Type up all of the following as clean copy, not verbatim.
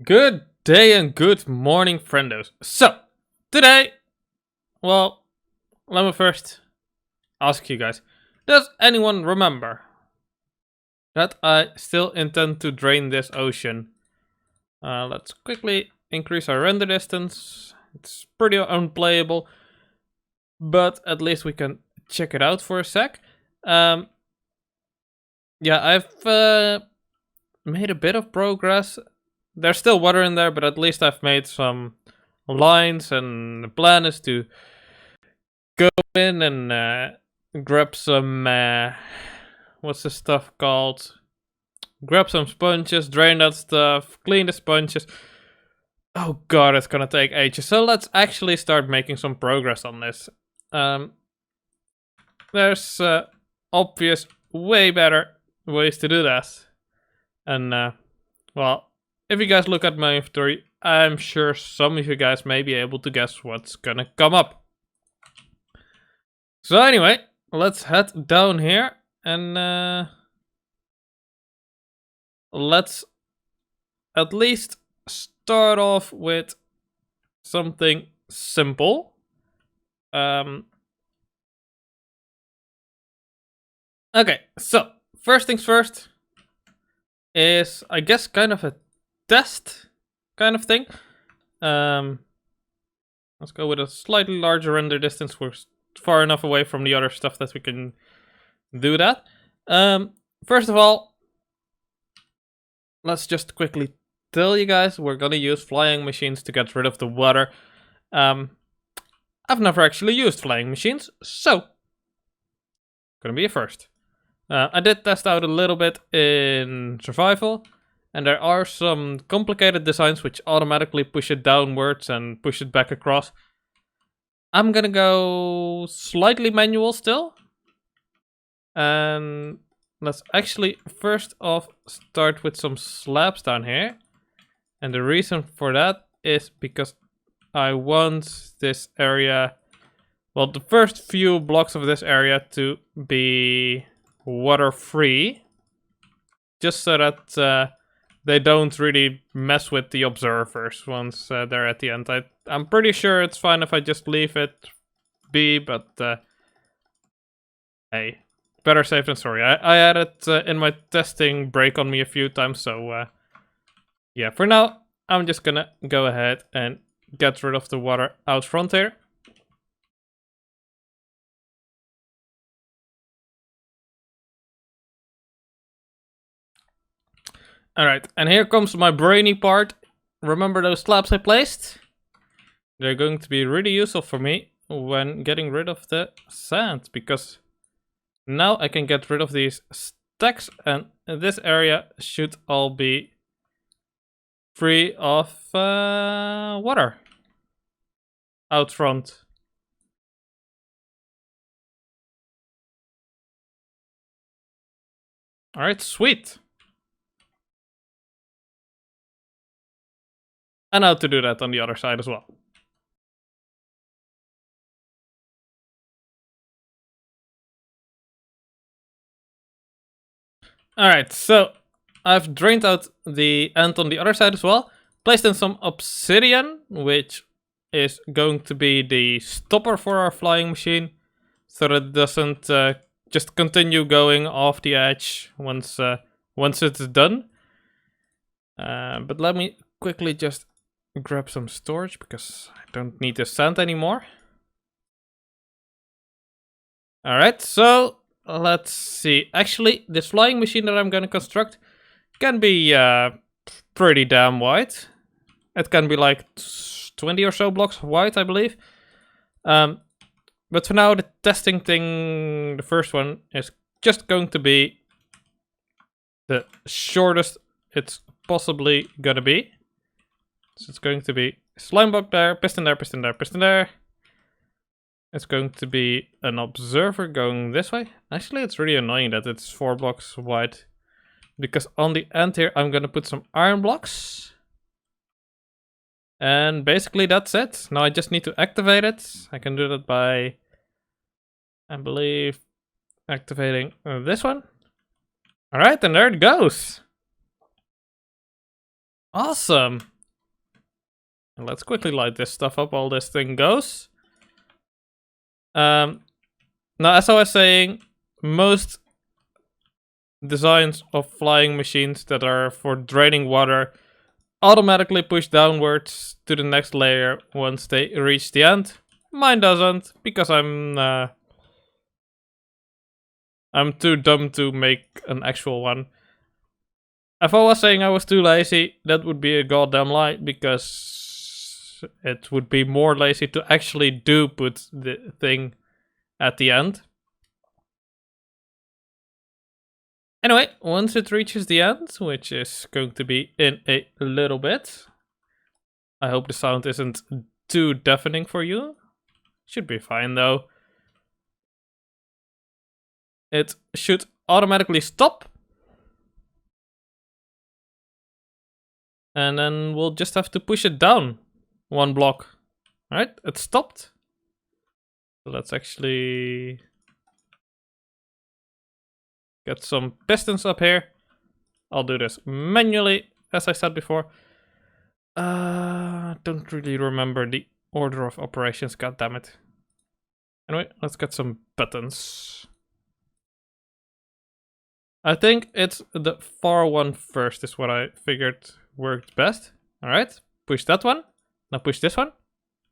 Good day and good morning, friendos. So, today, well, let me first ask you guys, does anyone remember that I still intend to drain this ocean? Let's quickly increase our render distance. It's pretty unplayable, but at least we can check it out for a sec. Um, yeah, I've made a bit of progress. There's still water in there, but at least I've made some lines, and the plan is to go in and grab some what's the stuff called? Grab some sponges, drain that stuff, clean the sponges. Oh god, it's gonna take ages. So let's actually start making some progress on this. Um, there's obvious, way better ways to do that. And well, if you guys look at my inventory, I'm sure some of you guys may be able to guess what's gonna come up. So anyway, let's head down here and let's at least start off with something simple. Okay, so first things first is, I guess, kind of a test kind of thing. Let's go with a slightly larger render distance. We're far enough away from the other stuff that we can do that. First of all, let's just quickly tell you guys we're gonna use flying machines to get rid of the water. I've never actually used flying machines, so gonna be a first. I did test out a little bit in survival, and there are some complicated designs which automatically push it downwards and push it back across. I'm gonna go slightly manual still. And let's actually first off start with some slabs down here. And the reason for that is because I want this area, well, the first few blocks of this area to be water free, just so that they don't really mess with the observers once they're at the end. I'm pretty sure it's fine if I just leave it be, but hey, better safe than sorry. I had it in my testing break on me a few times, so yeah, for now I'm just gonna go ahead and get rid of the water out front here. Alright, and here comes my brainy part. Remember those slabs I placed? They're going to be really useful for me when getting rid of the sand, because now I can get rid of these stacks, and this area should all be free of water out front. Alright, sweet. And how to do that on the other side as well. Alright, so I've drained out the end on the other side as well. Placed in some obsidian, which is going to be the stopper for our flying machine, so that it doesn't just continue going off the edge once it's done. But let me quickly just grab some storage, because I don't need the sand anymore. Alright, so let's see. Actually, this flying machine that I'm gonna construct can be pretty damn wide. It can be like 20 or so blocks wide, I believe. But for now, the testing thing, the first one, is just going to be the shortest it's possibly gonna be. So it's going to be slime block there, piston there, piston there, piston there. It's going to be an observer going this way. Actually, it's really annoying that it's 4 blocks wide, because on the end here, I'm gonna put some iron blocks. And basically that's it. Now I just need to activate it. I can do that by, I believe, activating this one. Alright, and there it goes. Awesome. And let's quickly light this stuff up while this thing goes. Now, as I was saying, most designs of flying machines that are for draining water automatically push downwards to the next layer once they reach the end. Mine doesn't, because I'm too dumb to make an actual one. If I was saying I was too lazy, that would be a goddamn lie, because it would be more lazy to actually put the thing at the end. Anyway, once it reaches the end, which is going to be in a little bit, I hope the sound isn't too deafening for you. Should be fine though. It should automatically stop. And then we'll just have to push it down 1 block. Alright, it stopped. So let's actually get some pistons up here. I'll do this manually, as I said before. Don't really remember the order of operations, god damn it. Anyway, let's get some buttons. I think it's the far one first is what I figured worked best. Alright, push that one. Now push this one.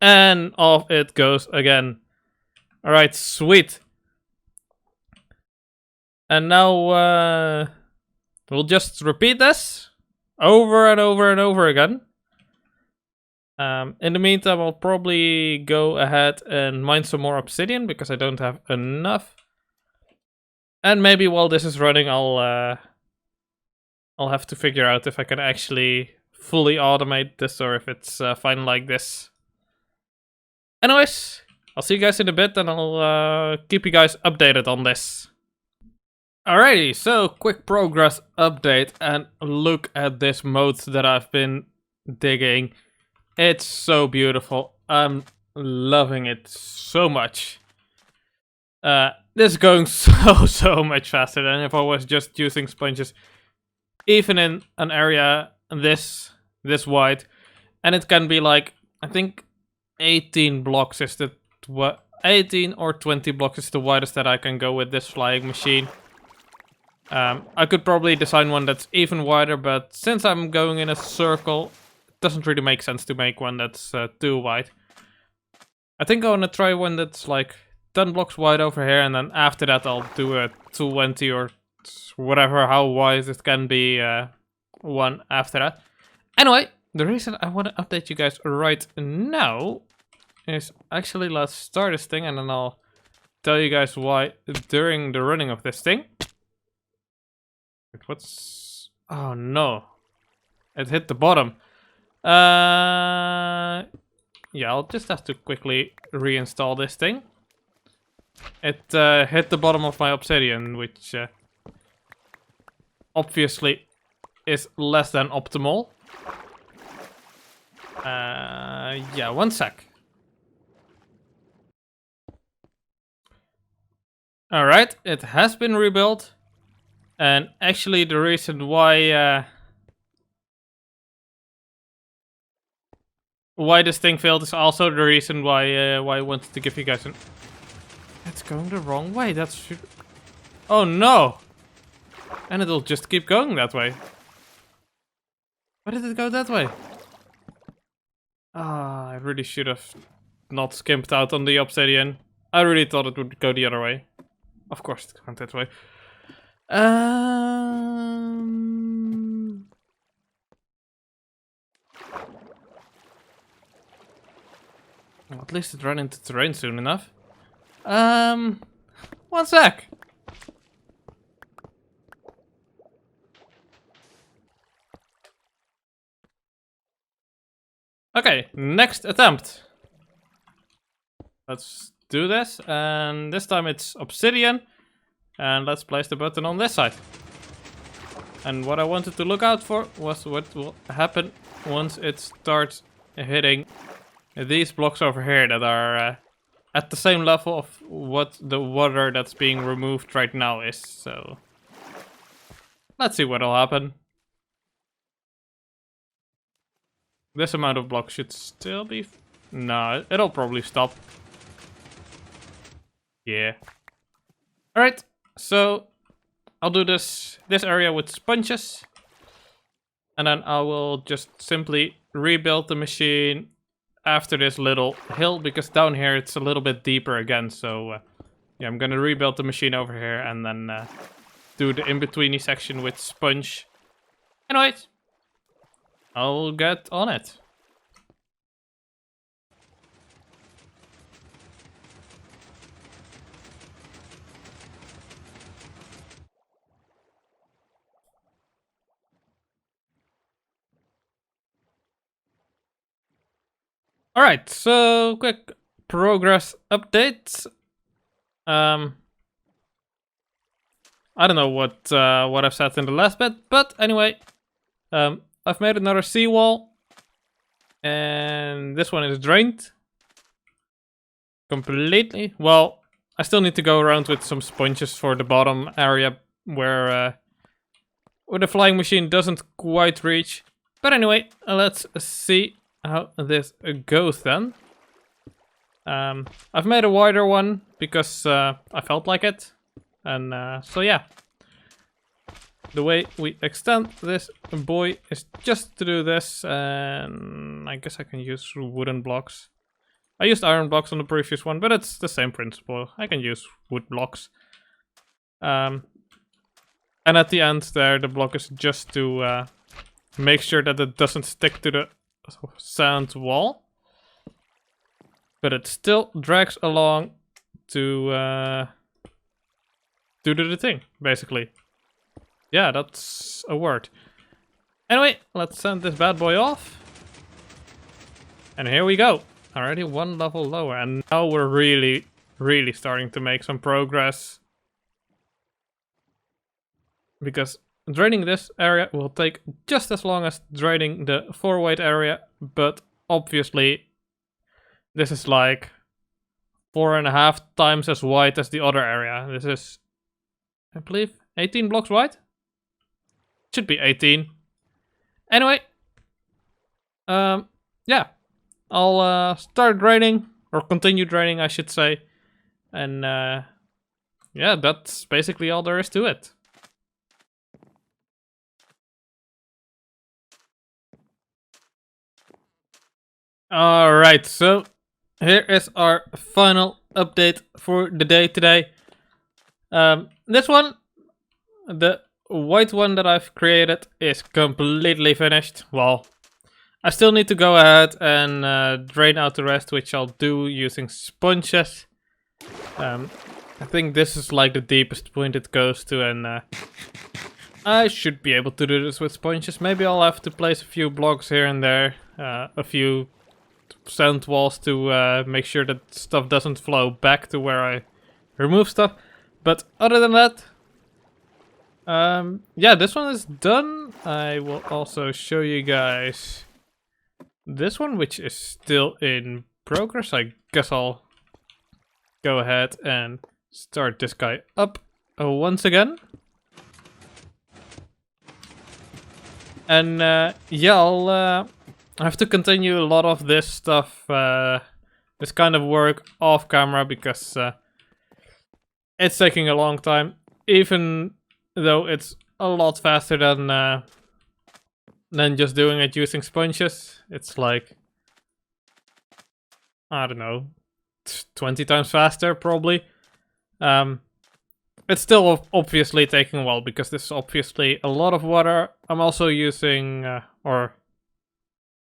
And off it goes again. Alright, sweet. And now we'll just repeat this over and over and over again. In the meantime, I'll probably go ahead and mine some more obsidian because I don't have enough. And maybe while this is running, I'll have to figure out if I can actually fully automate this or if it's fine like this. Anyways, I'll see you guys in a bit and I'll keep you guys updated on this. Alrighty, so quick progress update and look at this moat that I've been digging. It's so beautiful. I'm loving it so much. This is going so much faster than if I was just using sponges. Even in an area this wide. And it can be like, I think 18 blocks is the 18 or 20 blocks is the widest that I can go with this flying machine. I could probably design one that's even wider, but since I'm going in a circle, it doesn't really make sense to make one that's too wide. I think I want to try one that's like 10 blocks wide over here, and then after that I'll do a 20 or whatever, how wide it can be, one after that. Anyway, the reason I want to update you guys right now is actually let's start this thing and then I'll tell you guys why during the running of this thing. What's... oh no. It hit the bottom. Yeah, I'll just have to quickly reinstall this thing. It hit the bottom of my obsidian, which obviously is less than optimal. Yeah, 1 sec. Alright, it has been rebuilt. And actually the reason why this thing failed is also the reason why I wanted to give you guys an... It's going the wrong way, that's... oh no! And it'll just keep going that way. Why did it go that way? Ah, I really should have not skimped out on the obsidian. I really thought it would go the other way. Of course it went that way. Well, at least it ran into terrain soon enough. 1 sec. Okay, next attempt. Let's do this, and this time it's obsidian. And let's place the button on this side. And what I wanted to look out for was what will happen once it starts hitting these blocks over here that are at the same level of what the water that's being removed right now is. So let's see what'll happen. This amount of blocks should still be... No, it'll probably stop. Yeah. Alright, so I'll do this area with sponges. And then I will just simply rebuild the machine after this little hill, because down here it's a little bit deeper again. So yeah, I'm gonna rebuild the machine over here and then do the in-betweeny section with sponge. Anyways, I'll get on it. Alright, so quick progress update. I don't know what I've said in the last bit, but anyway, I've made another seawall, and this one is drained completely. Well, I still need to go around with some sponges for the bottom area where the flying machine doesn't quite reach. But anyway, let's see how this goes then. I've made a wider one because I felt like it, and so yeah. The way we extend this boy is just to do this, and I guess I can use wooden blocks. I used iron blocks on the previous one, but it's the same principle. I can use wood blocks. And at the end there, the block is just to make sure that it doesn't stick to the sand wall. But it still drags along to do the thing, basically. Yeah, that's a word. Anyway, let's send this bad boy off. And here we go. Already one level lower. And now we're really, really starting to make some progress. Because draining this area will take just as long as draining the 4-weight area. But obviously, this is like 4.5 times as wide as the other area. This is, I believe, 18 blocks wide? Should be 18. Anyway, yeah, I'll start draining, or continue draining, I should say, and yeah, that's basically all there is to it. All right, so here is our final update for the day today. This one, the white one that I've created, is completely finished. Well, I still need to go ahead and drain out the rest, which I'll do using sponges. I think this is like the deepest point it goes to, and I should be able to do this with sponges. Maybe I'll have to place a few blocks here and there, a few sand walls to make sure that stuff doesn't flow back to where I remove stuff. But other than that, yeah, this one is done. I will also show you guys this one, which is still in progress. I guess I'll go ahead and start this guy up once again. And yeah, I'll have to continue a lot of this stuff, this kind of work off camera, because it's taking a long time, even though it's a lot faster than just doing it using sponges. It's like, I don't know, 20 times faster probably. It's still obviously taking a while because this is obviously a lot of water. I'm also using, or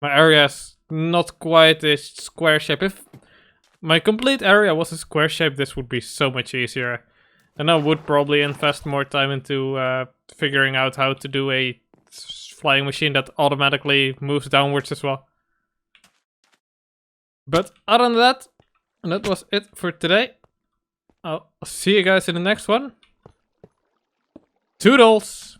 my area is not quite a square shape. If my complete area was a square shape, this would be so much easier. And I would probably invest more time into figuring out how to do a flying machine that automatically moves downwards as well. But other than that, that was it for today. I'll see you guys in the next one. Toodles!